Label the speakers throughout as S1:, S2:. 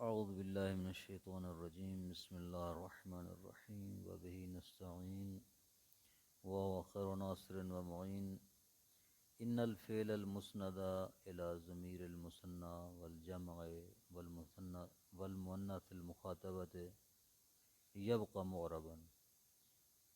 S1: اعوذ باللہ من الشیطان الرجیم بسم اللہ الرحمن الرحیم وبہ نستعین وهو خیر ناصر ومعین ان الفعل المسند الى ضمیر المثنى والجمع والمثنى والمؤنث المخاطبة یبقى معربا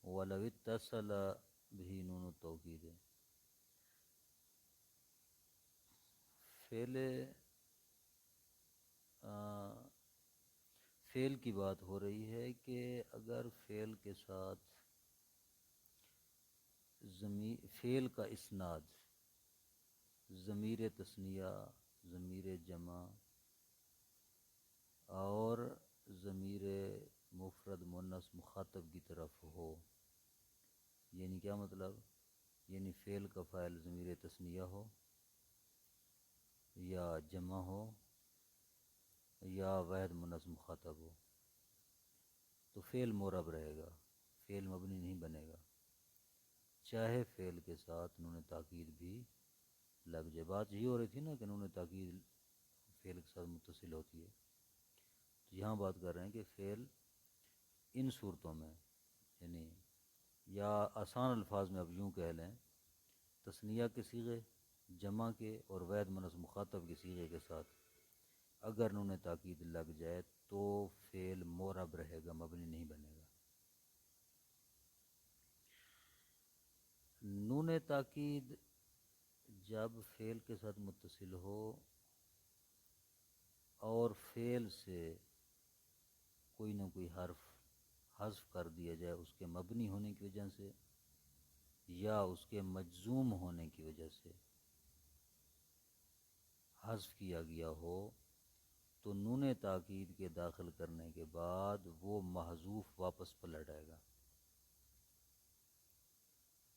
S1: ولو اتصل به نون التوکید۔ فعل فعل کی بات ہو رہی ہے کہ اگر فعل کے ساتھ فعل کا اسناد ضمیر تثنیہ، ضمیر جمع اور ضمیر مفرد مؤنث مخاطب کی طرف ہو، یعنی کیا مطلب؟ یعنی فعل کا فاعل ضمیر تثنیہ ہو یا جمع ہو یا واحد مؤنث مخاطب ہو تو فعل معرب رہے گا، فعل مبنی نہیں بنے گا، چاہے فعل کے ساتھ نون تاکید بھی لگ جائے۔ بات یہی ہو رہی تھی نا کہ نون تاکید فعل کے ساتھ متصل ہوتی ہے، تو یہاں بات کر رہے ہیں کہ فعل ان صورتوں میں، یعنی یا آسان الفاظ میں اب یوں کہہ لیں، تثنیہ کے صیغے، جمع کے اور واحد مؤنث مخاطب کے صیغے کے ساتھ اگر نون تاکید لگ جائے تو فعل معرب رہے گا، مبنی نہیں بنے گا۔ نون تاکید جب فعل کے ساتھ متصل ہو اور فعل سے کوئی نہ کوئی حرف حذف کر دیا جائے اس کے مبنی ہونے کی وجہ سے یا اس کے مجزوم ہونے کی وجہ سے حذف کیا گیا ہو، تو نون تاکید کے داخل کرنے کے بعد وہ محذوف واپس پلٹ آئے گا۔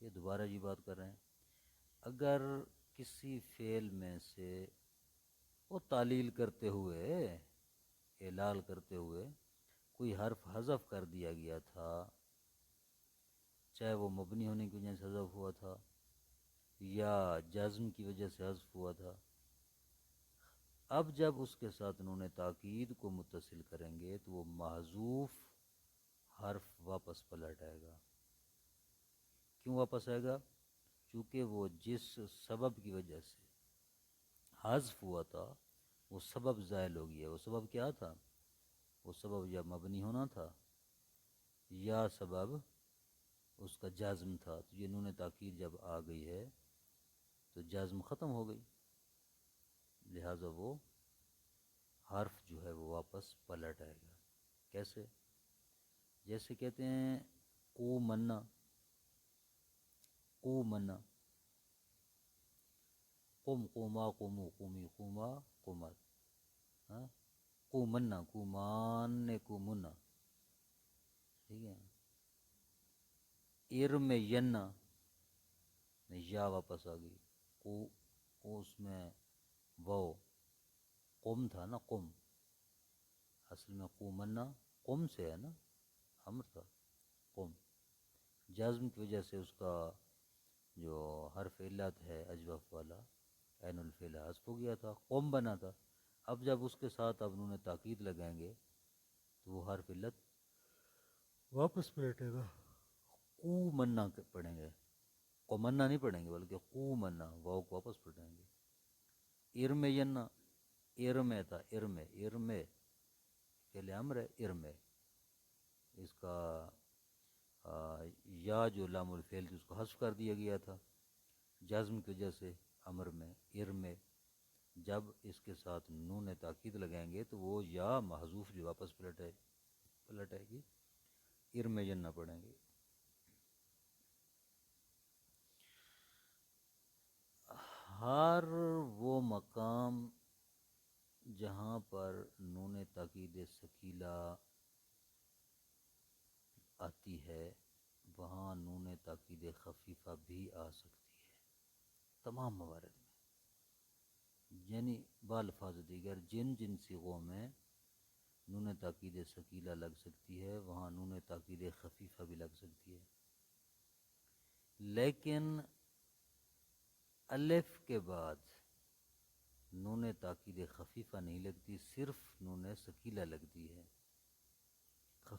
S1: یہ دوبارہ یہ بات کر رہے ہیں، اگر کسی فعل میں سے وہ تعلیل کرتے ہوئے، اعلال کرتے ہوئے کوئی حرف حذف کر دیا گیا تھا، چاہے وہ مبنی ہونے کی وجہ سے حذف ہوا تھا یا جزم کی وجہ سے حذف ہوا تھا، اب جب اس کے ساتھ نون تاکید کو متصل کریں گے تو وہ محذوف حرف واپس پلٹ آئے گا۔ کیوں واپس آئے گا؟ چونکہ وہ جس سبب کی وجہ سے حذف ہوا تھا وہ سبب زائل ہو گیا۔ وہ سبب کیا تھا؟ وہ سبب یا مبنی ہونا تھا یا سبب اس کا جازم تھا، تو یہ نون تاکید جب آ گئی ہے تو جازم ختم ہو گئی، لہٰذا وہ حرف جو ہے وہ واپس پلٹ آئے گا۔ کیسے؟ جیسے کہتے ہیں کو منا، کو منا، قم قوما قومو قومی قوما قومت، ہاں، کو منا، کو مان نے کو منا، ٹھیک ہے۔ ارم ینا میں یا واپس آ گئی، کو اس میں وہ قم تھا نا، قم اصل میں قومنا قم سے ہے نا، امر تھا قم، جزم کی وجہ سے اس کا جو حرف علت ہے اجوف والا عین الفعل حذف ہو گیا تھا، قم بنا تھا۔ اب جب اس کے ساتھ اب انہوں نے تاکید لگائیں گے تو وہ حرف علت واپس پلٹے گا، قو منا پڑھیں گے، قمنا نہیں پڑھیں گے بلکہ قو منا، واؤ کو واپس پلٹیں گے۔ ارم ینا، ارم تھا، ارم، ارم فعل امر ہے، ارم، اس کا یا جو لام الفعل تھی اس کو حذف کر دیا گیا تھا جزم کی وجہ سے امر میں، ارم، جب اس کے ساتھ نون تاکید لگائیں گے تو وہ یا محذوف جو واپس پلٹ آئے گی، ارم ینا پڑھیں گے۔ ہر وہ مقام جہاں پر نون تاکید ثقیلہ آتی ہے وہاں نون تاکید خفیفہ بھی آ سکتی ہے، تمام موارد میں، یعنی بالفاظ دیگر جن جن صیغوں میں نون تاکید ثقیلہ لگ سکتی ہے وہاں نون تاکید خفیفہ بھی لگ سکتی ہے، لیکن الف کے بعد نون تاکید خفیفہ نہیں لگتی، صرف نون ثقیلہ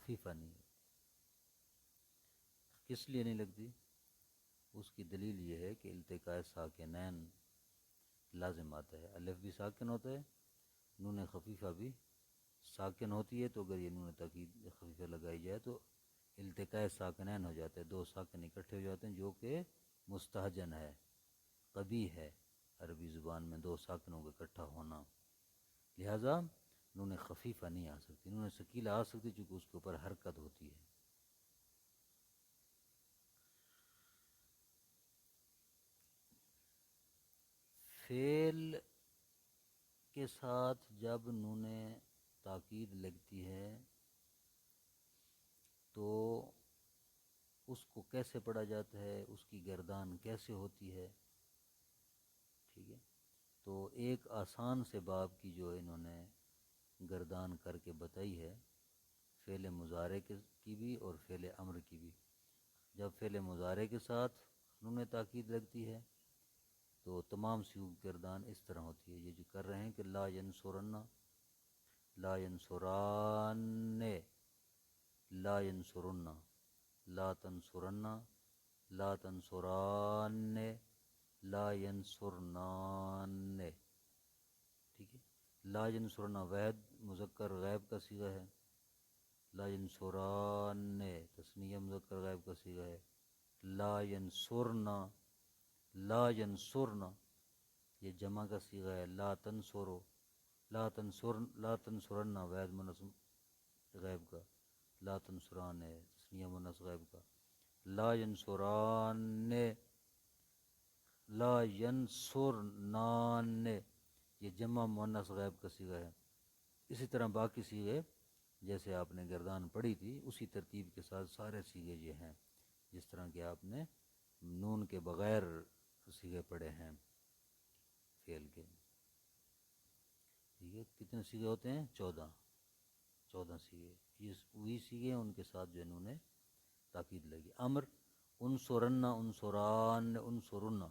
S1: خفیفہ نہیں ہے۔ کس لیے نہیں لگتی؟ اس کی دلیل یہ ہے کہ التقاء ساکنین لازم آتا ہے، الف بھی ساکن ہوتا ہے، نون خفیفہ بھی ساکن ہوتی ہے، تو اگر یہ نون تاکید خفیفہ لگائی جائے تو التقاء ساکنین ہو جاتا ہے، دو ساکن اکٹھے ہو جاتے ہیں، جو کہ مستہجن ہے، قبیح ہے عربی زبان میں دو ساکنوں کا اکٹھا ہونا، لہذا نون خفیفہ نہیں آ سکتی، نون ثقیلہ آ سکتی چونکہ اس کے اوپر حرکت ہوتی ہے۔ فعل کے ساتھ جب نون تاکید لگتی ہے تو اس کو کیسے پڑھا جاتا ہے، اس کی گردان کیسے ہوتی ہے، ٹھیک ہے؟ تو ایک آسان سے باب کی جو انہوں نے گردان کر کے بتائی ہے، فعل مضارع کی بھی اور فعل امر کی بھی۔ جب فعل مضارع کے ساتھ نون تاکید لگتی ہے تو تمام صیغوں کی گردان اس طرح ہوتی ہے، یہ جو کر رہے ہیں کہ لا ینصرن، لا ینصران، لا ینصرن، لا تنصرن، لا تنصران، لا ینصرنان، ٹھیک ہے؟ لا ینصرن واحد مذکر غائب کا صیغہ ہے، لا ینصران تثنیہ مذکر غائب کا صیغہ ہے، لا ینصرن، لا ینصرن یہ جمع کا صیغہ ہے، لا تنصرو، لا تنصرن، لا تنصرن واحد مؤنث غائب کا، لا تنصران ہے تثنیہ مؤنث غائب کا، لا ینصران، لا ینصرنان یہ جمع مؤنث غائب کا صیغہ ہے۔ اسی طرح باقی صیغے جیسے آپ نے گردان پڑھی تھی اسی ترتیب کے ساتھ سارے صیغے یہ ہیں، جس طرح کہ آپ نے نون کے بغیر صیغے پڑھے ہیں فعل کے، ٹھیک ہے؟ کتنے صیغے ہوتے ہیں؟ 14 صیغے، یہ وہی صیغے ہیں، ان کے ساتھ جو انہوں نے تاکید لگی۔ امر انصرن، انصران، انصرن،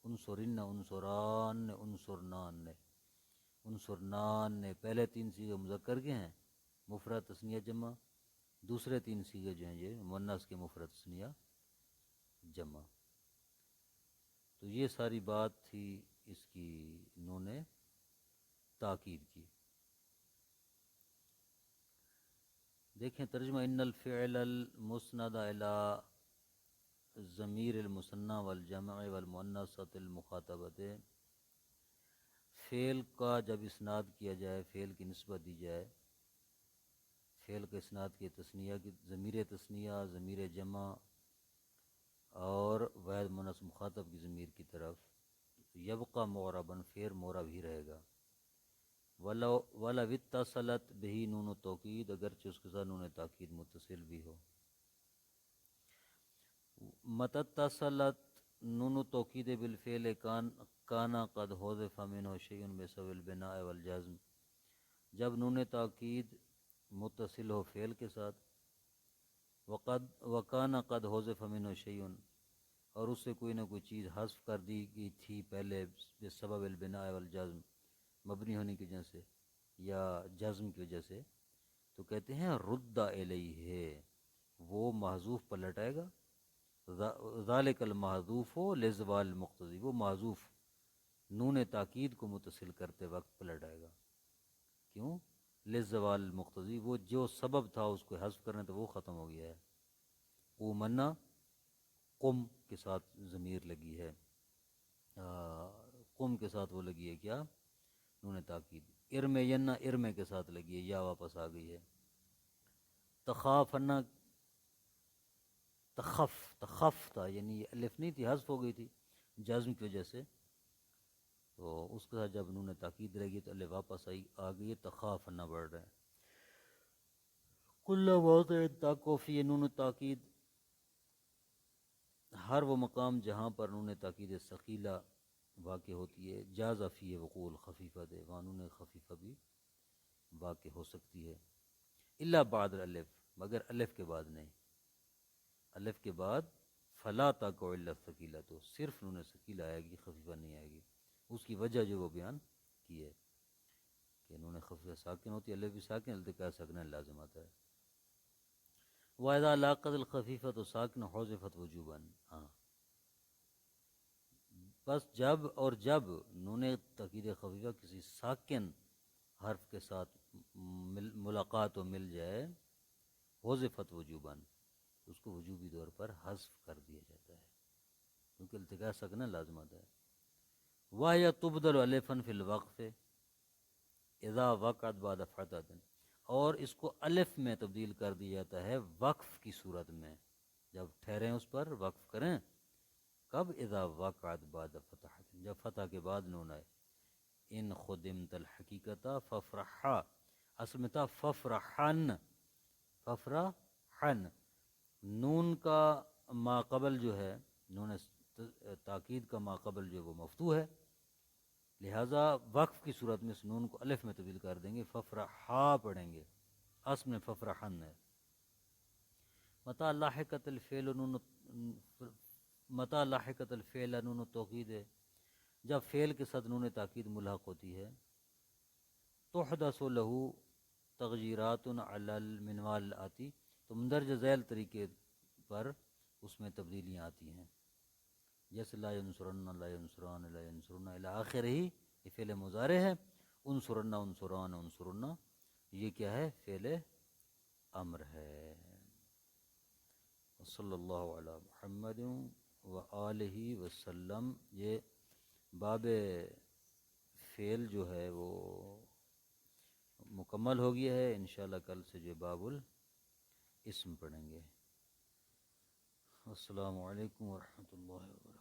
S1: انصرن، انصران، انصرنان، انصرنان پہلے 3 صیغے مذکر کے ہیں، مفرد تثنیہ جمع، دوسرے 3 صیغے جو ہیں یہ مؤنث کے مفرد تثنیہ جمع۔ تو یہ ساری بات تھی اس کی نون تاکید کی۔ دیکھیں ترجمہ، ان الفعل المسند الى ضمیر المثنی والجمع والمؤنثۃ المخاطبۃ، فعل کا جب اسناد کیا جائے، فعل کی نسبت دی جائے، فعل کا اسناد کی تثنیہ کی ضمیر تثنیہ، ضمیر جمع اور واحد مؤنث مخاطب کی ضمیر کی طرف، یبقى معربا فعل معرب ہی رہے گا، وَلَوْ اتصلت بہی نون توکید اگرچہ اس کے ساتھ نون تاکید متصل بھی ہو۔ متى اتصلت نون توکید بالفعل کانا قد حذف منه شیء بسبب البناء والجزم، جب نون تاکید متصل ہو فعل کے ساتھ، وکانا قد حذف منه شیء اور اس سے کوئی نہ کوئی چیز حذف کر دی گئی تھی پہلے، بسبب البناء والجزم مبنی ہونے کی وجہ سے یا جزم کی وجہ سے، تو کہتے ہیں رد الیہ، وہ محذوف پر لٹائے گا، ذالک المحذوف لزوال المقتضی، وہ محذوف نون تاکید کو متصل کرتے وقت پلٹ آئے گا، کیوں؟ لزوال المقتضی، وہ جو سبب تھا اس کو حذف کرنے تو وہ ختم ہو گیا ہے۔ قومنا، قم کے ساتھ ضمیر لگی ہے، قم کے ساتھ وہ لگی ہے کیا؟ نون تاکید۔ ارم ینا، ارمے کے ساتھ لگی ہے، یا واپس آ گئی ہے۔ تخافنا، تخف تھا، یعنی یہ الف نہیں تھی، حذف ہو گئی تھی جزم کی وجہ سے، تو اس کے ساتھ جب نون تاکید رہ گئی تو الف واپس آ گئی ہے، تخافنا بڑھ رہا ہے۔ کل موضع تاکو فی نون تاکید، ہر وہ مقام جہاں پر نون تاکید ثقیلہ واقع ہوتی ہے، جاز فی وقوع الخفیفۃ، وہاں نون خفیفہ بھی واقع ہو سکتی ہے، الا بعد الالف، مگر الف کے بعد نہیں، الف کے بعد فلا تقع الا الثقیلہ، تو صرف نون ثقیلہ آئے گی، خفیفہ نہیں آئے گی۔ اس کی وجہ جو وہ بیان کی ہے کہ نون خفیفہ ساکن ہوتی ہے، الف بھی ساکن، التقاء ساکنین لازم آتا ہے۔ وَإِذَا لاقت الخفیفۃ ساکن حذفت وجوباً، ہاں بس جب نون تاکید خفیفہ کسی ساکن حرف کے ساتھ ملاقات و مل جائے، حذفت وجوباً، تو اس کو وجوبی طور پر حذف کر دیا جاتا ہے، کیونکہ التقاء ساکنہ لازمت ہے۔ وَهِيَ تُبْدَلُ أَلِفًا فِي الْوَقْفِ اذا وقعت بعد فتحۃ، اور اس کو الف میں تبدیل کر دیا جاتا ہے وقف کی صورت میں، جب ٹھہریں اس پر وقف کریں، کب؟ اذا وقعت بعد فتحۃ، جب فتح کے بعد نون آئے۔ ان خدمت الحقیقت ففرحا، اصل میں تھا ففرحن، ففرحن، نون کا ما قبل جو ہے، نون تاکید کا ما قبل جو ہے وہ مفتوح ہے، لہٰذا وقف کی صورت میں اس نون کو الف میں تبدیل کر دیں گے، ففرحا پڑھیں گے، اصل میں ففرحن ہے۔ متا لاحقت الفعل نون، متا لاحقت الفعل نون توقید ہے، جب فعل کے ساتھ نون تاکید ملحق ہوتی ہے، تحدث له تغییرات علی المنوال آتی، تو مندرجہ ذیل طریقے پر اس میں تبدیلیاں آتی ہیں، جیسے لا ینصرن، لا ینصران، لا ینصرن الی آخر ہی، یہ فعل مضارع ہے، انصرن، انصران، انصرن یہ کیا ہے؟ فعل امر ہے۔ صلی اللہ علی محمد وآلہ وسلم۔ یہ باب فعل جو ہے وہ مکمل ہو گیا ہے، انشاءاللہ کل سے جو باب الاسم پڑھیں گے۔ السلام علیکم ورحمۃ اللہ وبرکاتہ۔